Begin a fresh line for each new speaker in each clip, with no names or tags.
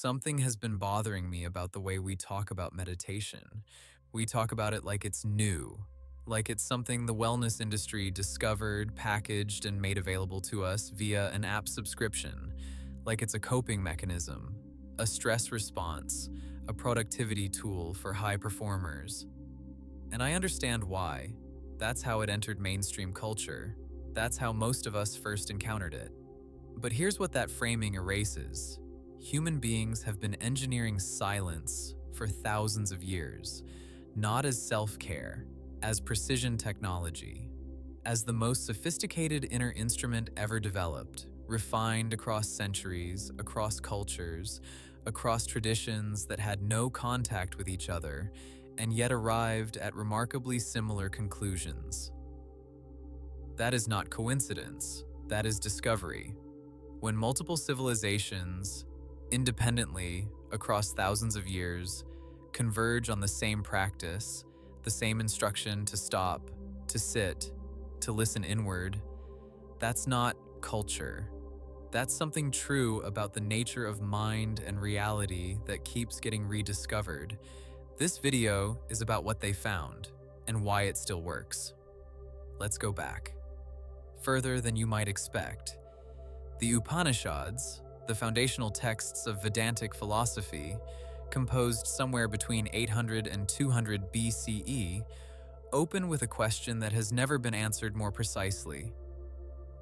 Something has been bothering me about the way we talk about meditation. We talk about it like it's new, like it's something the wellness industry discovered, packaged, and made available to us via an app subscription, like it's a coping mechanism, a stress response, a productivity tool for high performers. And I understand why. That's how it entered mainstream culture. That's how most of us first encountered it. But here's what that framing erases. Human beings have been engineering silence for thousands of years, not as self-care, as precision technology, as the most sophisticated inner instrument ever developed, refined across centuries, across cultures, across traditions that had no contact with each other, and yet arrived at remarkably similar conclusions. That is not coincidence, that is discovery. When multiple civilizations, independently, across thousands of years, converge on the same practice, the same instruction to stop, to sit, to listen inward, that's not culture. That's something true about the nature of mind and reality that keeps getting rediscovered. This video is about what they found and why it still works. Let's go back. Further than you might expect. The Upanishads, the foundational texts of Vedantic philosophy, composed somewhere between 800 and 200 BCE, open with a question that has never been answered more precisely.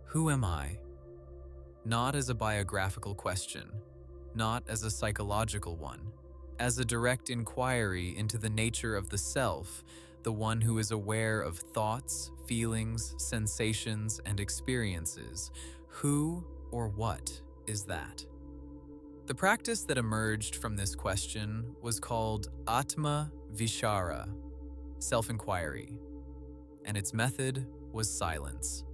Who am I? Not as a biographical question, not as a psychological one, as a direct inquiry into the nature of the self, the one who is aware of thoughts, feelings, sensations, and experiences. Who or what is that? The practice that emerged from this question was called Atma Vichara, self-inquiry, and its method was silence.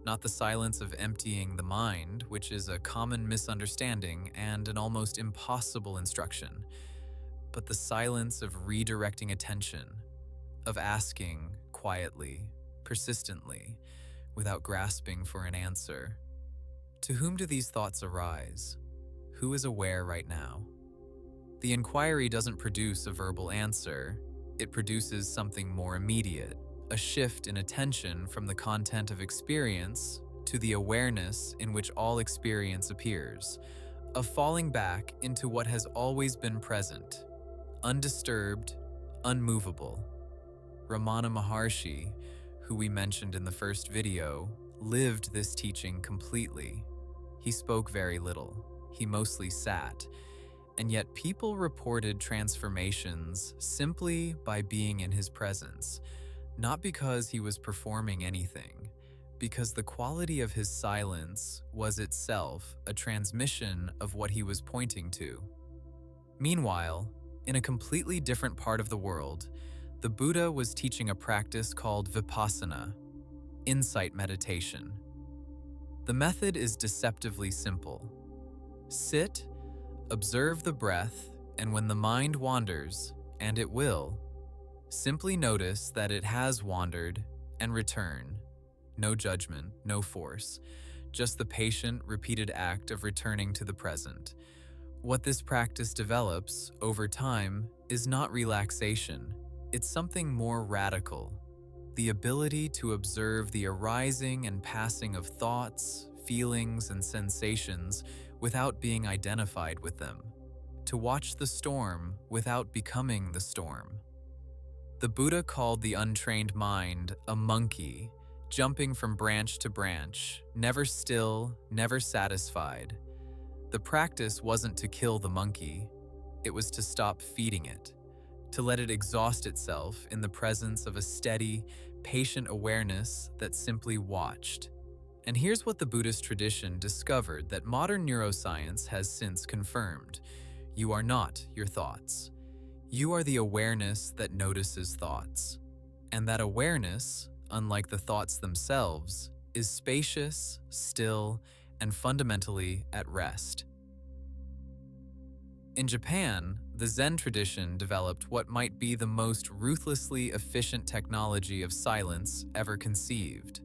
Not the silence of emptying the mind, which is a common misunderstanding and an almost impossible instruction, but the silence of redirecting attention, of asking quietly, persistently, without grasping for an answer. To whom do these thoughts arise? Who is aware right now? The inquiry doesn't produce a verbal answer. It produces something more immediate, a shift in attention from the content of experience to the awareness in which all experience appears, a falling back into what has always been present, undisturbed, unmovable. Ramana Maharshi, who we mentioned in the first video, lived this teaching completely. He spoke very little. He mostly sat, and yet people reported transformations simply by being in his presence, not because he was performing anything, because the quality of his silence was itself a transmission of what he was pointing to. Meanwhile, in a completely different part of the world, the Buddha was teaching a practice called Vipassana, insight meditation. The method is deceptively simple. Sit, observe the breath, and when the mind wanders, and it will, simply notice that it has wandered and return. No judgment, no force, just the patient, repeated act of returning to the present. What this practice develops over time is not relaxation. It's something more radical. The ability to observe the arising and passing of thoughts, feelings, and sensations without being identified with them. To watch the storm without becoming the storm. The Buddha called the untrained mind a monkey, jumping from branch to branch, never still, never satisfied. The practice wasn't to kill the monkey, it was to stop feeding it, to let it exhaust itself in the presence of a steady, patient awareness that simply watched. And here's what the Buddhist tradition discovered that modern neuroscience has since confirmed. You are not your thoughts. You are the awareness that notices thoughts. And that awareness, unlike the thoughts themselves, is spacious, still, and fundamentally at rest. In Japan, the Zen tradition developed what might be the most ruthlessly efficient technology of silence ever conceived,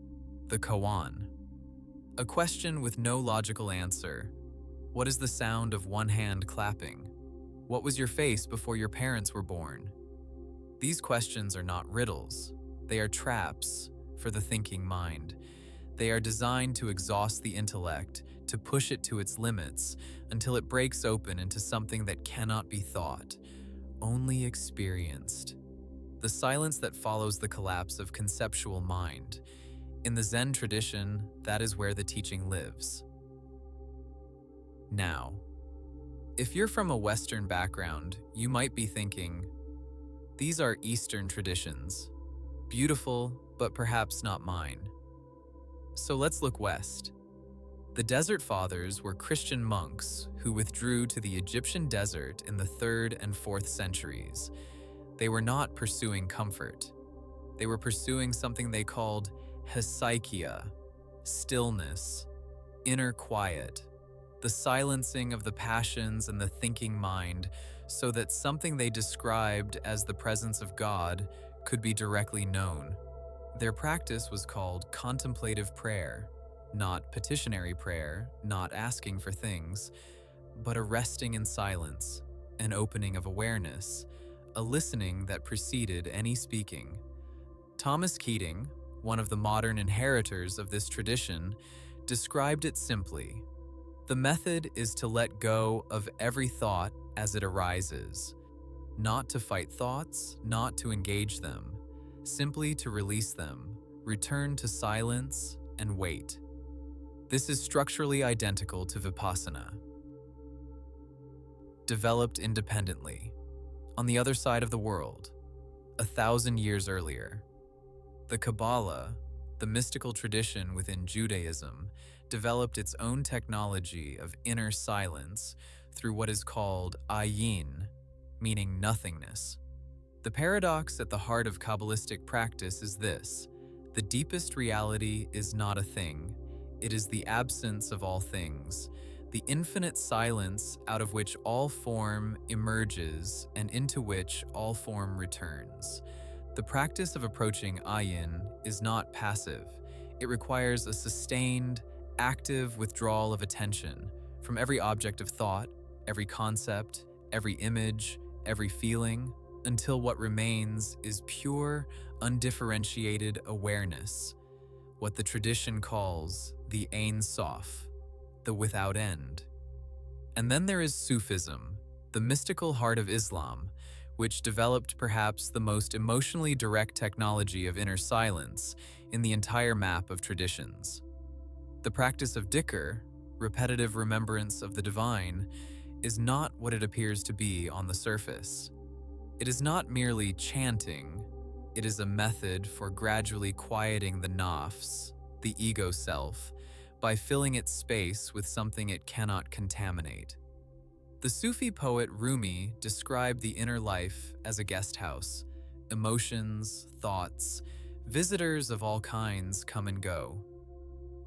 the koan. A question with no logical answer, What is the sound of one hand clapping? What was your face before your parents were born? These questions are not riddles. They are traps for the thinking mind. They are designed to exhaust the intellect, to push it to its limits, until it breaks open into something that cannot be thought, only experienced. The silence that follows the collapse of conceptual mind. In the Zen tradition, that is where the teaching lives. Now, if you're from a Western background, you might be thinking, these are Eastern traditions, beautiful, but perhaps not mine. So let's look west. The Desert Fathers were Christian monks who withdrew to the Egyptian desert in the 3rd and 4th centuries. They were not pursuing comfort. They were pursuing something they called hesychia, stillness, inner quiet, the silencing of the passions and the thinking mind so that something they described as the presence of God could be directly known. Their practice was called contemplative prayer, not petitionary prayer, not asking for things, but a resting in silence, an opening of awareness, a listening that preceded any speaking. Thomas Keating, one of the modern inheritors of this tradition, described it simply. The method is to let go of every thought as it arises, not to fight thoughts, not to engage them, simply to release them, return to silence, and wait. This is structurally identical to Vipassana. Developed independently, on the other side of the world, 1,000 years earlier. The Kabbalah, the mystical tradition within Judaism, developed its own technology of inner silence through what is called ayin, meaning nothingness. The paradox at the heart of Kabbalistic practice is this: the deepest reality is not a thing, it is the absence of all things, the infinite silence out of which all form emerges and into which all form returns. The practice of approaching ayin is not passive. It requires a sustained, active withdrawal of attention from every object of thought, every concept, every image, every feeling, until what remains is pure, undifferentiated awareness, what the tradition calls the Ein Sof, the without end. And then there is Sufism, the mystical heart of Islam, which developed perhaps the most emotionally direct technology of inner silence in the entire map of traditions. The practice of dhikr, repetitive remembrance of the divine, is not what it appears to be on the surface. It is not merely chanting, it is a method for gradually quieting the nafs, the ego self, by filling its space with something it cannot contaminate. The Sufi poet Rumi described the inner life as a guest house. Emotions, thoughts, visitors of all kinds come and go.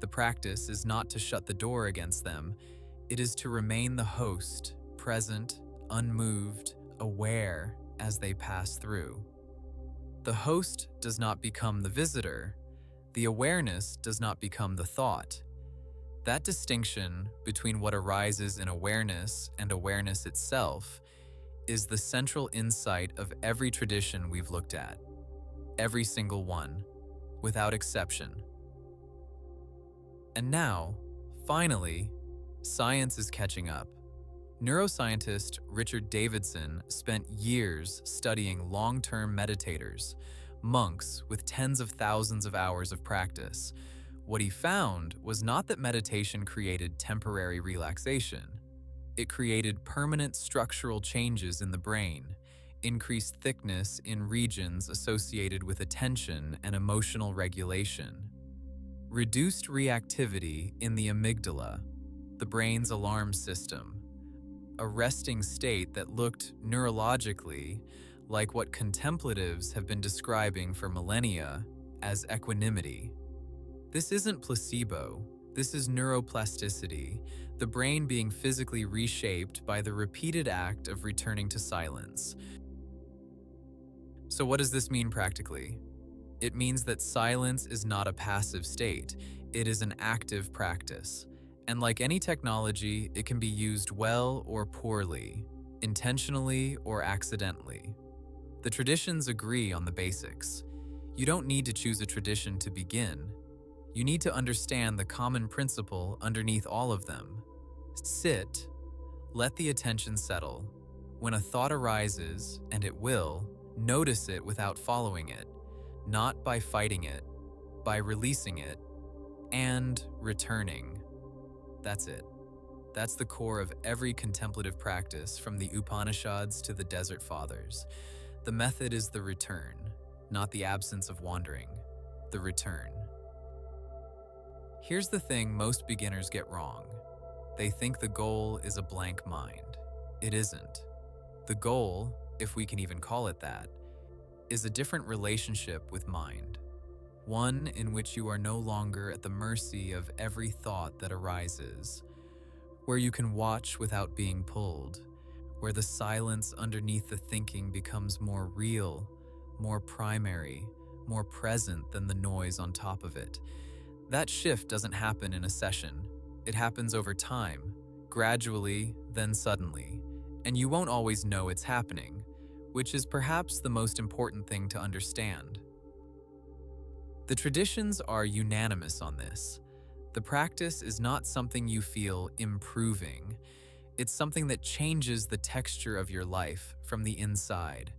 The practice is not to shut the door against them, it is to remain the host, present, unmoved, aware as they pass through. The host does not become the visitor, the awareness does not become the thought. That distinction between what arises in awareness and awareness itself is the central insight of every tradition we've looked at. Every single one, without exception. And now, finally, science is catching up. Neuroscientist Richard Davidson spent years studying long-term meditators, monks with tens of thousands of hours of practice. What he found was not that meditation created temporary relaxation. It created permanent structural changes in the brain, increased thickness in regions associated with attention and emotional regulation, reduced reactivity in the amygdala, the brain's alarm system, a resting state that looked neurologically like what contemplatives have been describing for millennia as equanimity. This isn't placebo, this is neuroplasticity, the brain being physically reshaped by the repeated act of returning to silence. So what does this mean practically? It means that silence is not a passive state, it is an active practice. And like any technology, it can be used well or poorly, intentionally or accidentally. The traditions agree on the basics. You don't need to choose a tradition to begin. You need to understand the common principle underneath all of them. Sit, let the attention settle. When a thought arises, and it will, notice it without following it, not by fighting it, by releasing it, and returning. That's it. That's the core of every contemplative practice, from the Upanishads to the Desert Fathers. The method is the return, not the absence of wandering. The return. Here's the thing most beginners get wrong. They think the goal is a blank mind. It isn't. The goal, if we can even call it that, is a different relationship with mind. One in which you are no longer at the mercy of every thought that arises, where you can watch without being pulled, where the silence underneath the thinking becomes more real, more primary, more present than the noise on top of it. That shift doesn't happen in a session. It happens over time, gradually, then suddenly, and you won't always know it's happening, which is perhaps the most important thing to understand. The traditions are unanimous on this. The practice is not something you feel improving. It's something that changes the texture of your life from the inside.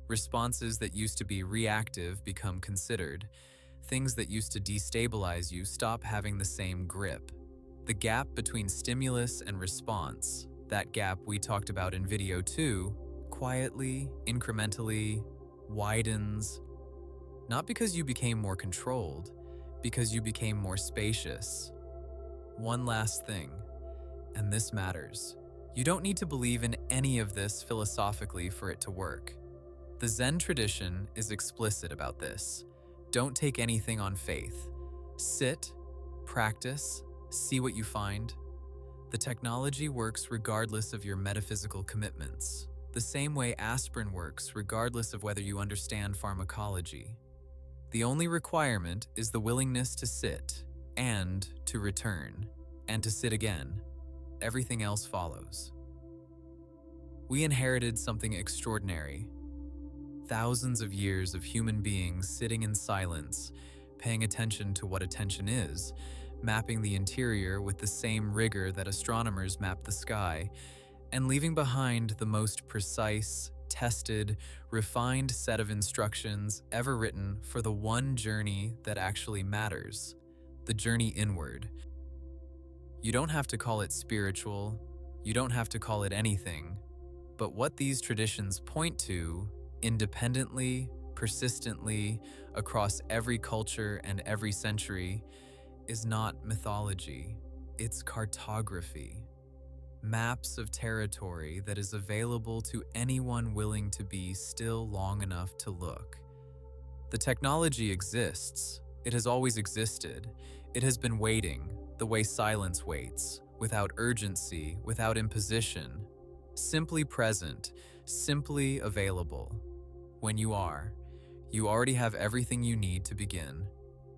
Responses that used to be reactive become considered. Things that used to destabilize you stop having the same grip. The gap between stimulus and response, that gap we talked about in video 2, quietly, incrementally, widens. Not because you became more controlled, because you became more spacious. One last thing, and this matters. You don't need to believe in any of this philosophically for it to work. The Zen tradition is explicit about this. Don't take anything on faith. Sit, practice, see what you find. The technology works regardless of your metaphysical commitments, the same way aspirin works regardless of whether you understand pharmacology. The only requirement is the willingness to sit and to return and to sit again. Everything else follows. We inherited something extraordinary. Thousands of years of human beings sitting in silence, paying attention to what attention is, mapping the interior with the same rigor that astronomers map the sky, and leaving behind the most precise, tested, refined set of instructions ever written for the one journey that actually matters, the journey inward. You don't have to call it spiritual, you don't have to call it anything, but what these traditions point to, independently, persistently, across every culture and every century, is not mythology, it's cartography. Maps of territory that is available to anyone willing to be still long enough to look. The technology exists. It has always existed. It has been waiting, the way silence waits, without urgency, without imposition, simply present, simply available. When you are, you already have everything you need to begin.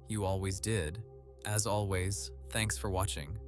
You always did. As always, thanks for watching.